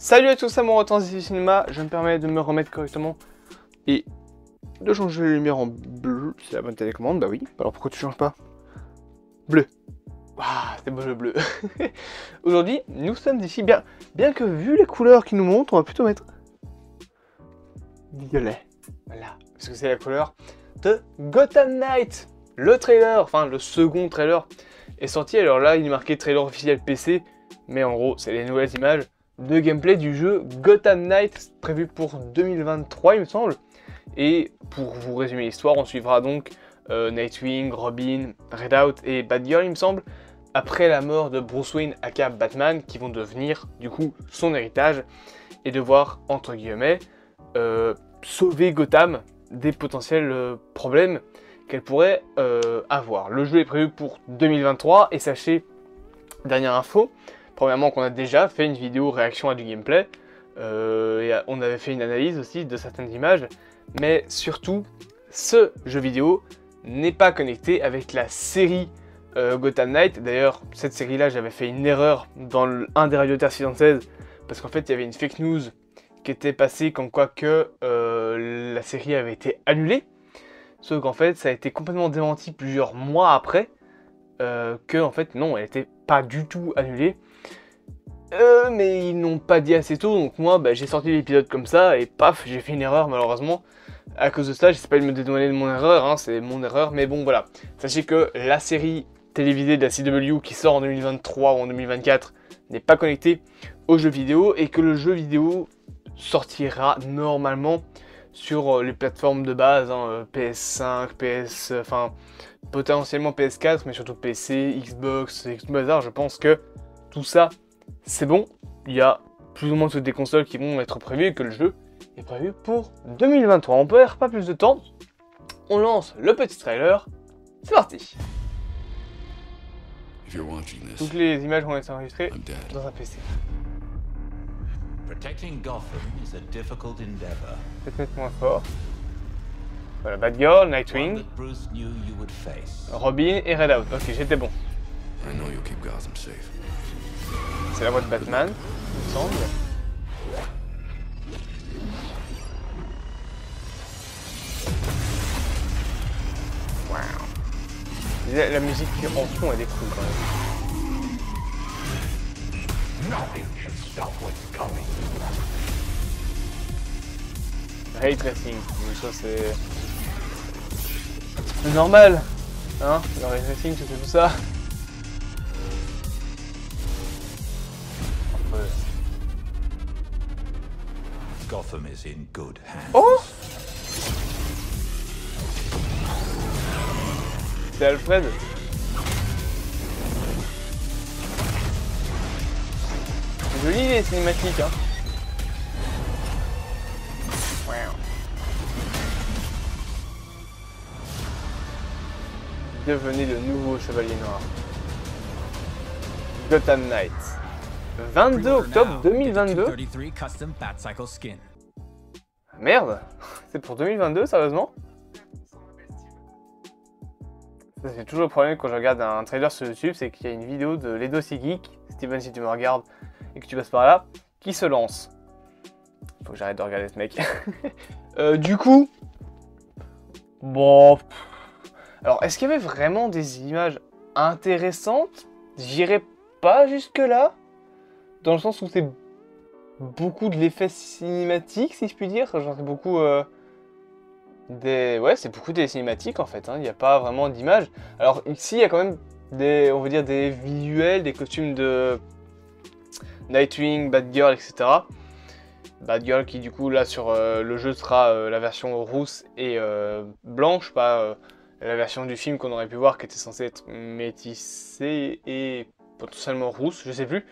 Salut à tous, c'est mon retour du cinéma. Je me permets de me remettre correctement et de changer les lumières en bleu. C'est la bonne télécommande, bah oui. Alors pourquoi tu changes pas? Bleu. Ah, c'est beau le bleu. Aujourd'hui, nous sommes ici, bien que vu les couleurs qui nous montrent, on va plutôt mettre violet. Voilà, parce que c'est la couleur de Gotham Knight. Le trailer, enfin le second trailer est sorti. Alors là, il est marqué trailer officiel PC, mais en gros, c'est les nouvelles images de gameplay du jeu Gotham Knight, prévu pour 2023 il me semble. Et pour vous résumer l'histoire, on suivra donc Nightwing, Robin, Redoubt et Batgirl il me semble, après la mort de Bruce Wayne aka Batman, qui vont devenir du coup son héritage et devoir entre guillemets sauver Gotham des potentiels problèmes qu'elle pourrait avoir. Le jeu est prévu pour 2023 et sachez, dernière info, premièrement qu'on a déjà fait une vidéo réaction à du gameplay, et on avait fait une analyse aussi de certaines images, mais surtout, ce jeu vidéo n'est pas connecté avec la série Gotham Knight. D'ailleurs, cette série-là, j'avais fait une erreur dans un des radioteurs 616, parce qu'en fait, il y avait une fake news qui était passée comme quoi que la série avait été annulée, sauf qu'en fait, ça a été complètement démenti plusieurs mois après, que en fait, non, elle n'était pas du tout annulée. Mais ils n'ont pas dit assez tôt, donc moi j'ai sorti l'épisode comme ça et paf, j'ai fait une erreur malheureusement. À cause de ça, j'essaie pas de me dédouaner de mon erreur, hein, c'est mon erreur, mais bon voilà. Sachez que la série télévisée de la CW qui sort en 2023 ou en 2024 n'est pas connectée au jeu vidéo et que le jeu vidéo sortira normalement sur les plateformes de base, hein, PS5, PS, enfin potentiellement PS4, mais surtout PC, Xbox, Xbox, je pense que tout ça c'est bon, il y a plus ou moins toutes des consoles qui vont être prévues et que le jeu est prévu pour 2023. On perd pas plus de temps, on lance le petit trailer, c'est parti. Toutes les images vont être enregistrées dans un PC. Peut-être moins fort. Voilà, Batgirl, Nightwing, Robin et Redoubt. Ok, j'étais bon. C'est la voix de Batman, il me semble. Wow. La musique en fond, elle est cool quand même. Ray tracing, ça c'est normal, hein, le ray tracing, tu fais tout ça. Gotham is in good hands. Oh! C'est Alfred. C'est joli les cinématiques, hein. Wow. Devenez le nouveau Chevalier Noir. Gotham Knight. 22 octobre 2022. Merde, c'est pour 2022, sérieusement? Ça c'est toujours le problème quand je regarde un trailer sur YouTube, c'est qu'il y a une vidéo de Ledo Geek, Steven si tu me regardes et que tu passes par là, qui se lance. Faut que j'arrête de regarder ce mec. Du coup, bon... Alors, est-ce qu'il y avait vraiment des images intéressantes? J'irai pas jusque là. Dans le sens où c'est beaucoup de l'effet cinématique, si je puis dire. Genre, c'est beaucoup Ouais, c'est beaucoup des cinématiques, en fait. Il n'y a pas vraiment d'images. Alors, ici, il y a quand même des, on va dire, des visuels, des costumes de Nightwing, Batgirl, etc. Batgirl qui, du coup, là, sur le jeu, sera la version rousse et blanche, pas la version du film qu'on aurait pu voir, qui était censée être métissée et potentiellement rousse, je sais plus.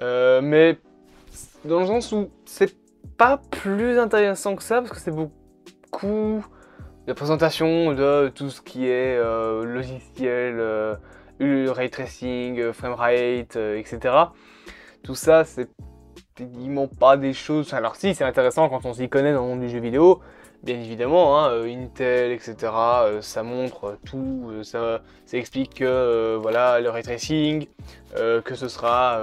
Mais dans le sens où c'est pas plus intéressant que ça, parce que c'est beaucoup de présentation de tout ce qui est logiciel, ray tracing, framerate, etc. Tout ça, c'est techniquement pas des choses... Alors si, c'est intéressant quand on s'y connaît dans le monde du jeu vidéo, bien évidemment, hein, Intel, etc. Ça montre tout, ça explique que voilà, le ray tracing, que ce sera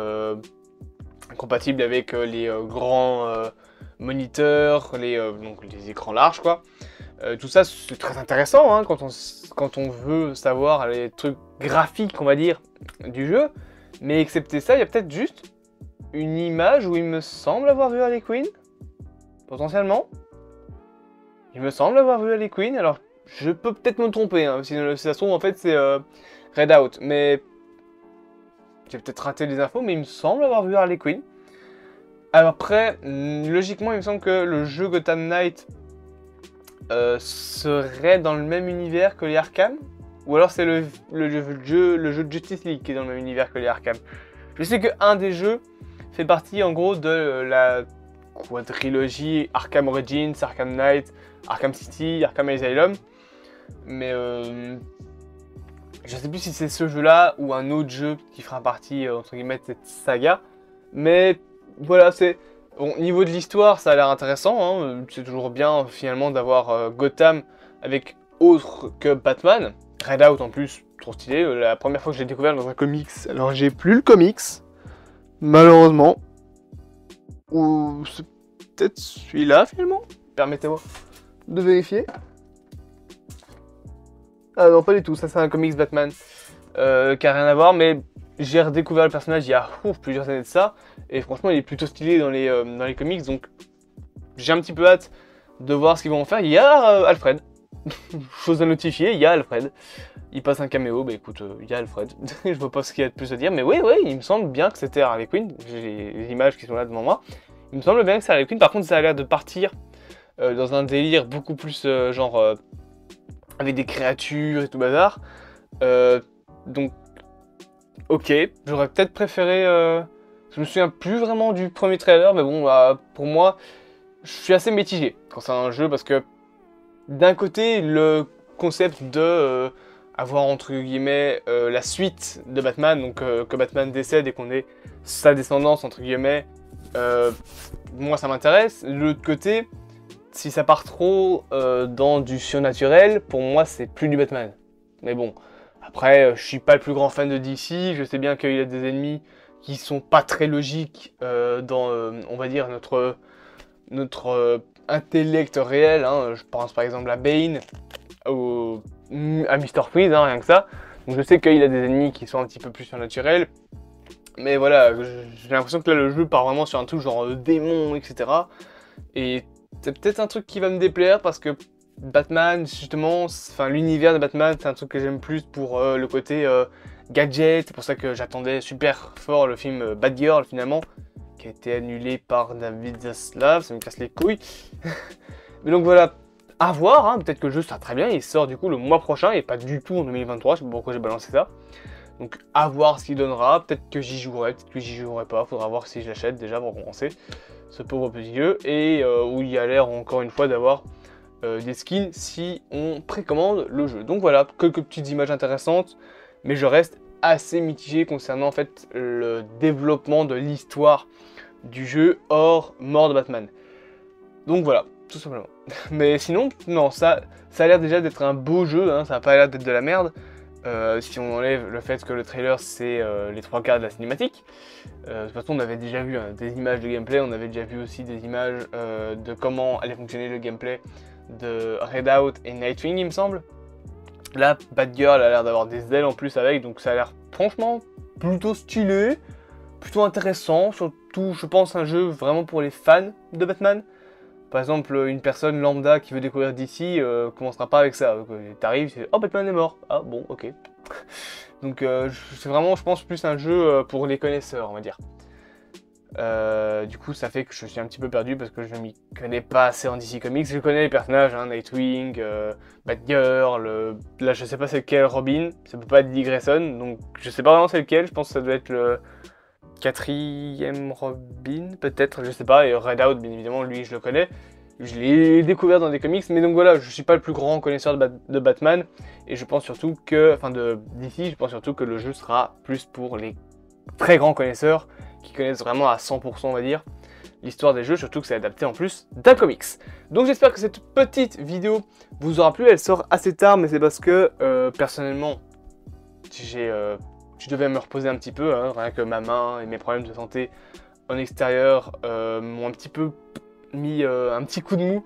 compatible avec les grands moniteurs, donc les écrans larges quoi. Tout ça c'est très intéressant hein, quand on veut savoir les trucs graphiques on va dire du jeu. Mais excepté ça, il y a peut-être juste une image où il me semble avoir vu Harley Quinn. Potentiellement. Il me semble avoir vu Harley Quinn. Alors je peux peut-être me tromper. Hein, si ça se trouve en fait c'est Redout. Mais j'ai peut-être raté les infos. Mais il me semble avoir vu Harley Quinn. Alors après, logiquement il me semble que le jeu Gotham Knight serait dans le même univers que les Arkham. Ou alors c'est le jeu de Justice League qui est dans le même univers que les Arkham. Je sais qu'un des jeux fait partie en gros de la quadrilogie Arkham Origins, Arkham Knight, Arkham City, Arkham Asylum. Mais je sais plus si c'est ce jeu-là ou un autre jeu qui fera partie entre guillemets de cette saga. Mais voilà, c'est... Bon, niveau de l'histoire, ça a l'air intéressant. Hein. C'est toujours bien finalement d'avoir Gotham avec autre que Batman. Redout en plus, trop stylé. La première fois que je l'ai découvert dans un comics, alors j'ai plus le comics, malheureusement. Ou c'est peut-être celui-là finalement. Permettez-moi de vérifier. Ah non, pas du tout, ça c'est un comics Batman qui a rien à voir, mais j'ai redécouvert le personnage il y a plusieurs années de ça. Et franchement, il est plutôt stylé dans les comics, donc j'ai un petit peu hâte de voir ce qu'ils vont en faire. Il y a Alfred. Chose à notifier, il y a Alfred. Il passe un caméo, bah écoute, il y a Alfred. Je vois pas ce qu'il y a de plus à dire, mais oui, il me semble bien que c'était Harley Quinn. J'ai les images qui sont là devant moi. Il me semble bien que c'est Harley Quinn. Par contre, ça a l'air de partir dans un délire beaucoup plus avec des créatures et tout bazar. Donc, ok, j'aurais peut-être préféré. Je me souviens plus vraiment du premier trailer, mais bon, pour moi, je suis assez mitigé quand c'est un jeu parce que d'un côté, le concept de avoir entre guillemets la suite de Batman, donc que Batman décède et qu'on ait sa descendance entre guillemets, moi ça m'intéresse. De l'autre côté, si ça part trop dans du surnaturel, pour moi c'est plus du Batman. Mais bon, après je suis pas le plus grand fan de DC, je sais bien qu'il y a des ennemis qui sont pas très logiques dans, on va dire, notre intellect réel, hein. Je pense par exemple à Bane, à Mr. Freeze, hein, rien que ça. Donc je sais qu'il a des ennemis qui sont un petit peu plus surnaturels. Mais voilà, j'ai l'impression que là le jeu part vraiment sur un truc genre démon, etc. Et c'est peut-être un truc qui va me déplaire parce que Batman, justement, enfin l'univers de Batman, c'est un truc que j'aime plus pour le côté gadget. C'est pour ça que j'attendais super fort le film Batgirl finalement, qui a été annulé par David Zaslav, ça me casse les couilles. Mais donc voilà, à voir, hein, peut-être que le jeu sera très bien, il sort du coup le mois prochain et pas du tout en 2023, je sais pas pourquoi j'ai balancé ça. Donc à voir ce qu'il donnera, peut-être que j'y jouerai, peut-être que j'y jouerai pas, faudra voir si je l'achète déjà pour commencer, ce pauvre petit jeu, et où il y a l'air encore une fois d'avoir des skins si on précommande le jeu. Donc voilà, quelques petites images intéressantes, mais je reste assez mitigé concernant en fait le développement de l'histoire du jeu hors mort de Batman. Donc voilà, tout simplement. Mais sinon, non, ça a l'air déjà d'être un beau jeu, hein, ça n'a pas l'air d'être de la merde. Si on enlève le fait que le trailer c'est les 3/4 de la cinématique. De toute façon on avait déjà vu des images de gameplay, on avait déjà vu aussi des images de comment allait fonctionner le gameplay de Redout et Nightwing il me semble. Là Batgirl a l'air d'avoir des ailes en plus avec, donc ça a l'air franchement plutôt stylé, plutôt intéressant, surtout je pense un jeu vraiment pour les fans de Batman. Par exemple, une personne lambda qui veut découvrir DC commencera pas avec ça. T'arrives, c'est oh Batman est mort. Ah bon, ok. Donc c'est vraiment, je pense, plus un jeu pour les connaisseurs, on va dire. Du coup, ça fait que je suis un petit peu perdu parce que je m'y connais pas assez en DC Comics. Je connais les personnages, hein, Nightwing, Batgirl, là je sais pas c'est lequel Robin, ça peut pas être Dick Grayson, donc je sais pas vraiment c'est lequel, je pense que ça doit être le 4e Robin, peut-être, je sais pas, et Redout, bien évidemment, lui, je le connais. Je l'ai découvert dans des comics, mais donc voilà, je suis pas le plus grand connaisseur de Batman, et je pense surtout que, enfin de DC, je pense surtout que le jeu sera plus pour les très grands connaisseurs, qui connaissent vraiment à 100%, on va dire, l'histoire des jeux, surtout que c'est adapté en plus d'un comics. Donc j'espère que cette petite vidéo vous aura plu, elle sort assez tard, mais c'est parce que, personnellement, je devais me reposer un petit peu, hein, rien que ma main et mes problèmes de santé en extérieur m'ont un petit peu mis un petit coup de mou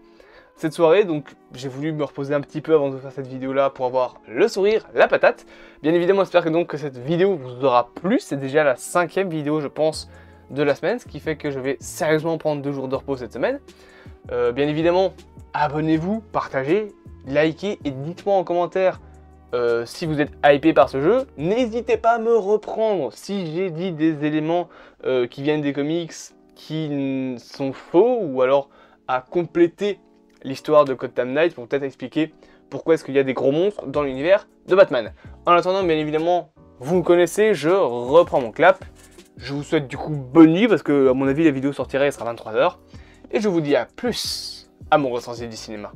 cette soirée, donc j'ai voulu me reposer un petit peu avant de faire cette vidéo là pour avoir le sourire, la patate. Bien évidemment, j'espère que donc que cette vidéo vous aura plu. C'est déjà la 5e vidéo je pense de la semaine, ce qui fait que je vais sérieusement prendre 2 jours de repos cette semaine. Bien évidemment, abonnez-vous, partagez, likez et dites-moi en commentaire si vous êtes hypé par ce jeu. N'hésitez pas à me reprendre si j'ai dit des éléments qui viennent des comics qui sont faux, ou alors à compléter l'histoire de Gotham Knight pour peut-être expliquer pourquoi est-ce qu'il y a des gros monstres dans l'univers de Batman. En attendant, bien évidemment, vous me connaissez, je reprends mon clap. Je vous souhaite du coup bonne nuit parce que à mon avis la vidéo sortira, elle sera 23 h. Et je vous dis à plus, amoureux sensibles du cinéma.